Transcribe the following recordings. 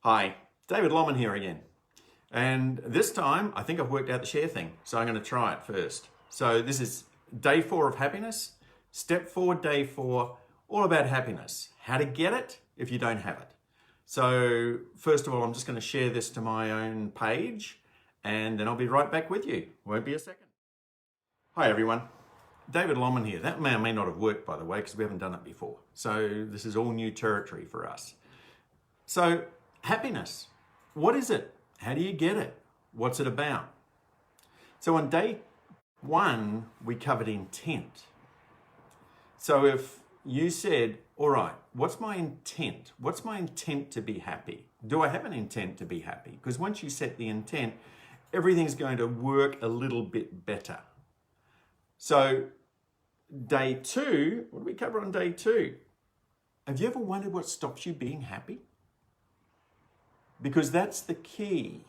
Hi, David Lomman here again. And this time, I think I've worked out the share thing, so I'm going to try it first. So this is day 4 of happiness, step 4, day 4, all about happiness. How to get it if you don't have it. So first of all, I'm just going to share this to my own page, and then I'll be right back with you. Won't be a second. Hi everyone, David Lomman here. That may or may not have worked, by the way, because we haven't done it before. So this is all new territory for us. So happiness, what is it? How do you get it? What's it about? So on day 1, we covered intent. So if you said, all right, what's my intent? What's my intent to be happy? Do I have an intent to be happy? Because once you set the intent, everything's going to work a little bit better. So day 2, what do we cover on day 2? Have you ever wondered what stops you being happy? Because that's the key.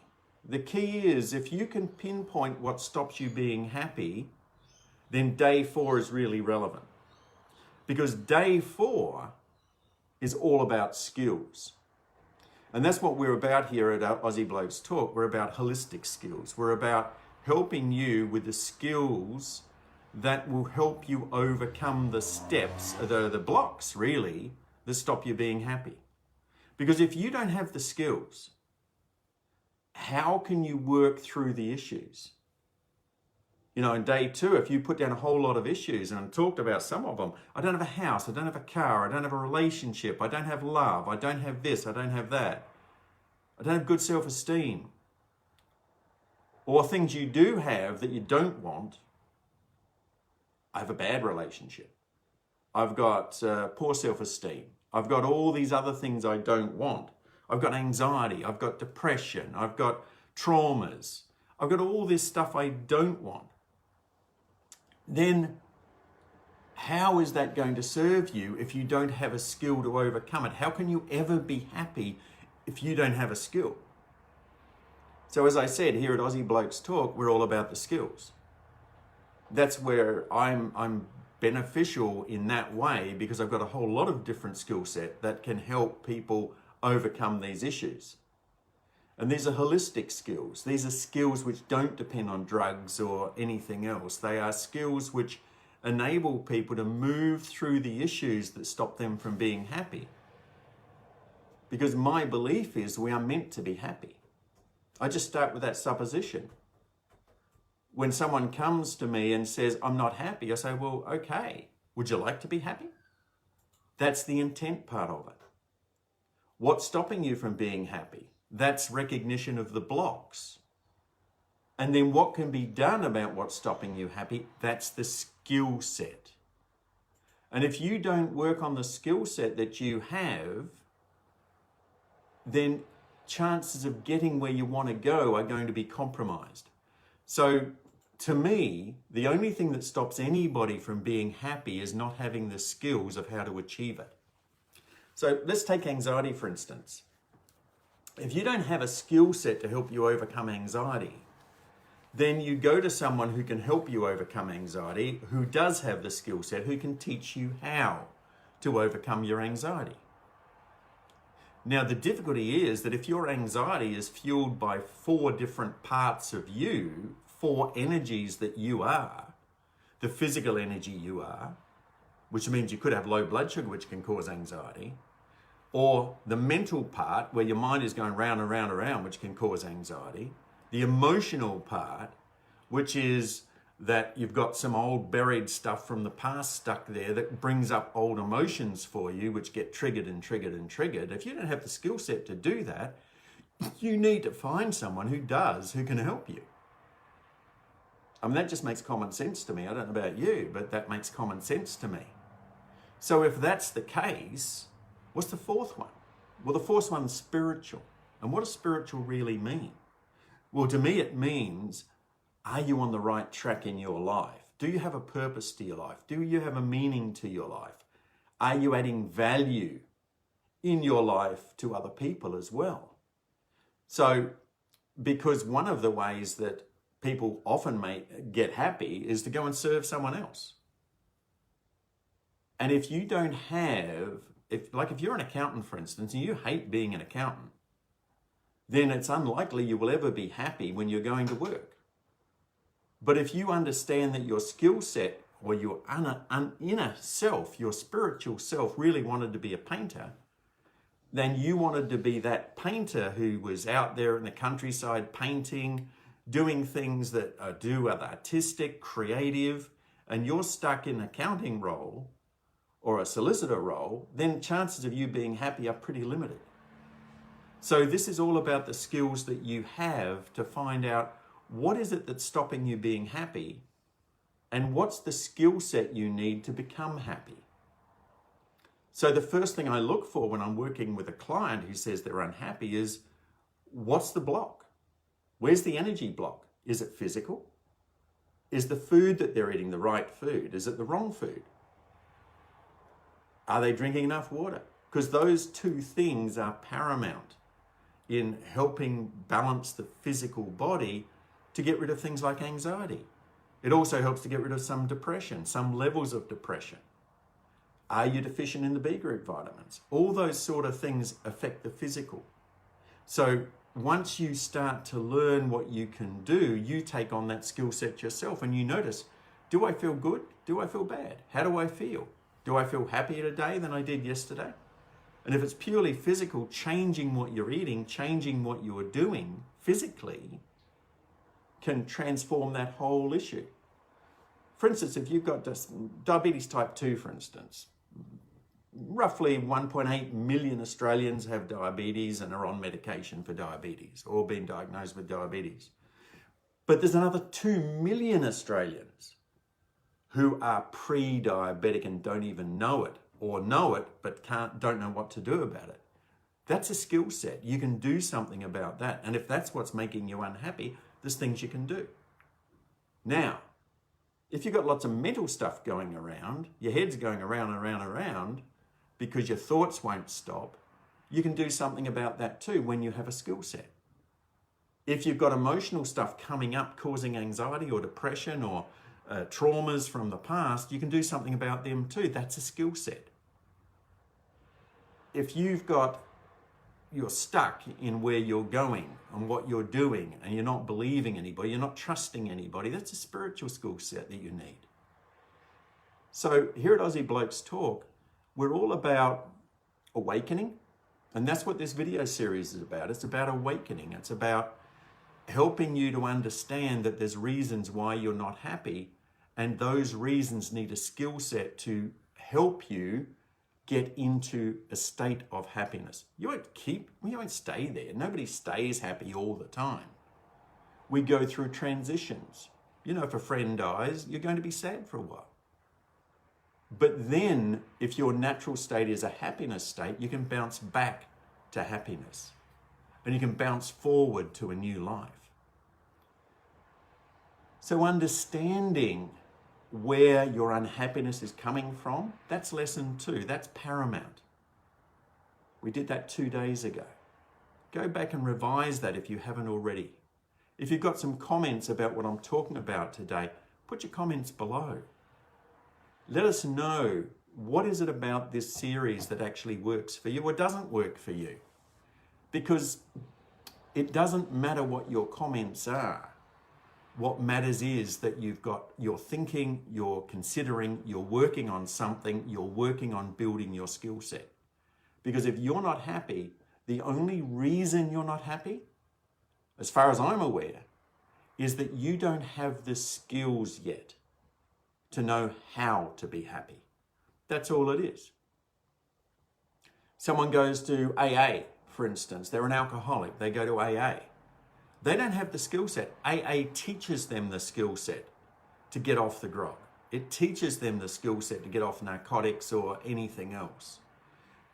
The key is if you can pinpoint what stops you being happy, then day 4 is really relevant. Because day 4 is all about skills. And that's what we're about here at our Aussie Blokes Talk. We're about holistic skills. We're about helping you with the skills that will help you overcome the steps, the blocks really, that stop you being happy. Because if you don't have the skills, how can you work through the issues? You know, in day 2, if you put down a whole lot of issues, and I talked about some of them, I don't have a house, I don't have a car, I don't have a relationship, I don't have love, I don't have this, I don't have that. I don't have good self-esteem. Or things you do have that you don't want. I have a bad relationship. I've got poor self-esteem. I've got all these other things I don't want. I've got anxiety, I've got depression, I've got traumas. I've got all this stuff I don't want. Then how is that going to serve you if you don't have a skill to overcome it? How can you ever be happy if you don't have a skill? So as I said, here at Aussie Blokes Talk, we're all about the skills. That's where I'm beneficial in that way, because I've got a whole lot of different skill set that can help people overcome these issues. And these are holistic skills. These are skills which don't depend on drugs or anything else. They are skills which enable people to move through the issues that stop them from being happy. Because my belief is we are meant to be happy. I just start with that supposition. When someone comes to me and says, I'm not happy, I say, well, okay, would you like to be happy? That's the intent part of it. What's stopping you from being happy? That's recognition of the blocks. And then what can be done about what's stopping you happy? That's the skill set. And if you don't work on the skill set that you have, then chances of getting where you want to go are going to be compromised. So to me, the only thing that stops anybody from being happy is not having the skills of how to achieve it. So let's take anxiety, for instance. If you don't have a skill set to help you overcome anxiety, then you go to someone who can help you overcome anxiety, who does have the skill set, who can teach you how to overcome your anxiety. Now, the difficulty is that if your anxiety is fueled by 4 different parts of you, 4 energies that you are, the physical energy you are, which means you could have low blood sugar, which can cause anxiety, or the mental part where your mind is going round and round and round, which can cause anxiety, the emotional part, which is that you've got some old buried stuff from the past stuck there that brings up old emotions for you, which get triggered and triggered and triggered. If you don't have the skill set to do that, you need to find someone who does, who can help you. I mean, that just makes common sense to me. I don't know about you, but that makes common sense to me. So if that's the case, what's the 4th one? Well, the 4th one's spiritual. And what does spiritual really mean? Well, to me, it means, are you on the right track in your life? Do you have a purpose to your life? Do you have a meaning to your life? Are you adding value in your life to other people as well? So, because one of the ways that people often may get happy is to go and serve someone else. And if you don't have, if you're an accountant, for instance, and you hate being an accountant, then it's unlikely you will ever be happy when you're going to work. But if you understand that your skill set or your inner self, your spiritual self really wanted to be a painter, then you wanted to be that painter who was out there in the countryside painting, doing things that are artistic, creative, and you're stuck in an accounting role or a solicitor role, then chances of you being happy are pretty limited. So this is all about the skills that you have to find out what is it that's stopping you being happy and what's the skill set you need to become happy. So the first thing I look for when I'm working with a client who says they're unhappy is, what's the block? Where's the energy block? Is it physical? Is the food that they're eating the right food? Is it the wrong food? Are they drinking enough water? Because those two things are paramount in helping balance the physical body to get rid of things like anxiety. It also helps to get rid of some depression, some levels of depression. Are you deficient in the B group vitamins? All those sort of things affect the physical. So once you start to learn what you can do, you take on that skill set yourself and you notice, do I feel good? Do I feel bad? How do I feel? Do I feel happier today than I did yesterday? And if it's purely physical, changing what you're eating, changing what you're doing physically can transform that whole issue. For instance, if you've got diabetes type 2, for instance, roughly 1.8 million Australians have diabetes and are on medication for diabetes or been diagnosed with diabetes. But there's another 2 million Australians who are pre-diabetic and don't even know it, or know it but don't know what to do about it. That's a skill set. You can do something about that. And if that's what's making you unhappy, there's things you can do. Now, if you've got lots of mental stuff going around, your head's going around and around and around because your thoughts won't stop, you can do something about that too when you have a skill set. If you've got emotional stuff coming up causing anxiety or depression or traumas from the past, you can do something about them too. That's a skill set. If you're stuck in where you're going and what you're doing and you're not believing anybody, you're not trusting anybody, that's a spiritual skill set that you need. So here at Aussie Blokes Talk, we're all about awakening, and that's what this video series is about. It's about awakening. It's about helping you to understand that there's reasons why you're not happy, and those reasons need a skill set to help you get into a state of happiness. You won't stay there. Nobody stays happy all the time. We go through transitions. You know, if a friend dies, you're going to be sad for a while. But then, if your natural state is a happiness state, you can bounce back to happiness. And you can bounce forward to a new life. So understanding where your unhappiness is coming from, that's lesson 2. That's paramount. We did that 2 days ago. Go back and revise that if you haven't already. If you've got some comments about what I'm talking about today, put your comments below. Let us know, what is it about this series that actually works for you or doesn't work for you? Because it doesn't matter what your comments are. What matters is that you're thinking, you're considering, you're working on something, you're working on building your skill set. Because if you're not happy, the only reason you're not happy, as far as I'm aware, is that you don't have the skills yet to know how to be happy. That's all it is. Someone goes to AA, for instance. They're an alcoholic. They go to AA. They don't have the skill set. AA teaches them the skill set to get off the grog. It teaches them the skill set to get off narcotics or anything else.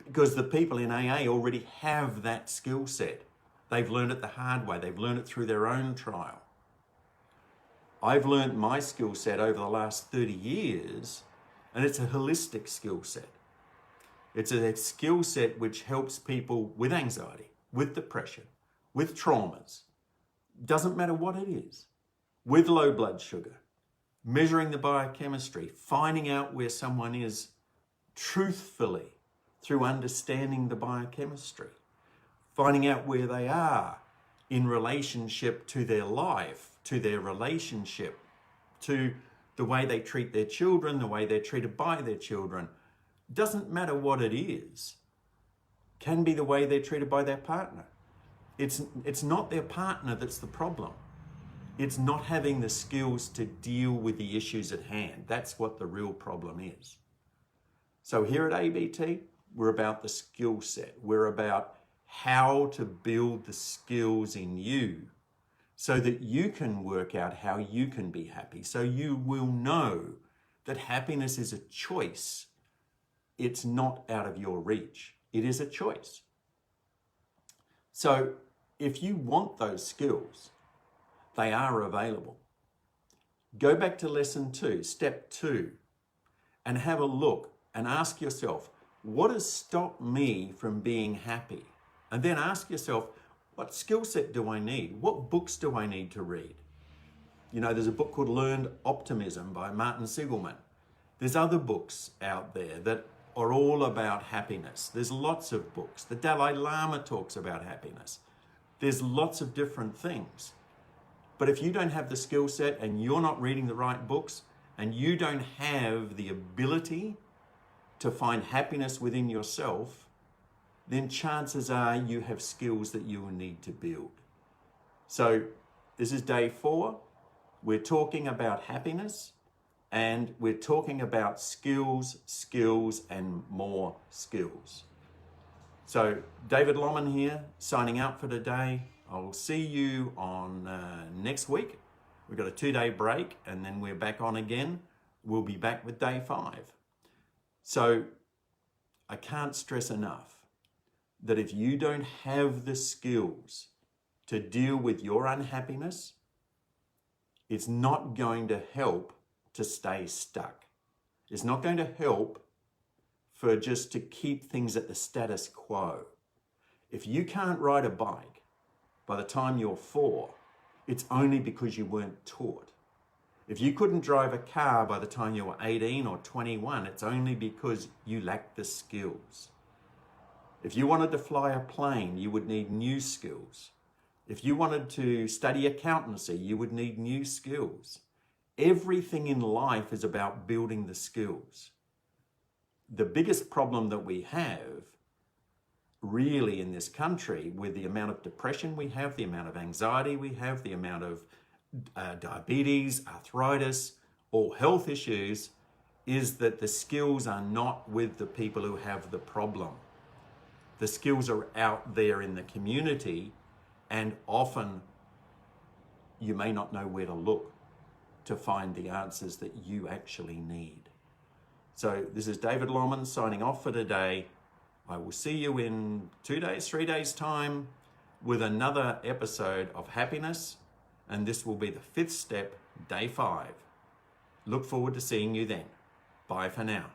Because the people in AA already have that skill set. They've learned it the hard way. They've learned it through their own trial. I've learned my skill set over the last 30 years, and it's a holistic skill set. It's a skill set which helps people with anxiety, with depression, with traumas. Doesn't matter what it is, with low blood sugar, measuring the biochemistry, finding out where someone is truthfully through understanding the biochemistry, finding out where they are in relationship to their life, to their relationship, to the way they treat their children, the way they're treated by their children. Doesn't matter what it is. Can be the way they're treated by their partner. It's not their partner that's the problem. It's not having the skills to deal with the issues at hand. That's what the real problem is. So here at ABT, we're about the skill set. We're about how to build the skills in you so that you can work out how you can be happy. So you will know that happiness is a choice. It's not out of your reach. It is a choice. So if you want those skills, they are available. Go back to lesson 2, step 2, and have a look and ask yourself, what has stopped me from being happy? And then ask yourself, what skill set do I need? What books do I need to read? You know, there's a book called Learned Optimism by Martin Seligman. There's other books out there that are all about happiness. There's lots of books. The Dalai Lama talks about happiness. There's lots of different things. But if you don't have the skill set and you're not reading the right books and you don't have the ability to find happiness within yourself, then chances are you have skills that you will need to build. So this is day 4. We're talking about happiness and we're talking about skills, and more skills. So David Lomman here, signing out for today. I'll see you on next week. We've got a 2-day break and then we're back on again. We'll be back with day 5. So I can't stress enough that if you don't have the skills to deal with your unhappiness, it's not going to help to stay stuck. It's not going to help for just to keep things at the status quo. If you can't ride a bike by the time you're 4, it's only because you weren't taught. If you couldn't drive a car by the time you were 18 or 21, it's only because you lacked the skills. If you wanted to fly a plane, you would need new skills. If you wanted to study accountancy, you would need new skills. Everything in life is about building the skills. The biggest problem that we have really in this country, with the amount of depression we have, the amount of anxiety we have, the amount of diabetes, arthritis, or health issues, is that the skills are not with the people who have the problem. The skills are out there in the community, and often you may not know where to look to find the answers that you actually need. So this is David Lomman signing off for today. I will see you in 2 days, 3 days time with another episode of happiness. And this will be the 5th step, day 5. Look forward to seeing you then. Bye for now.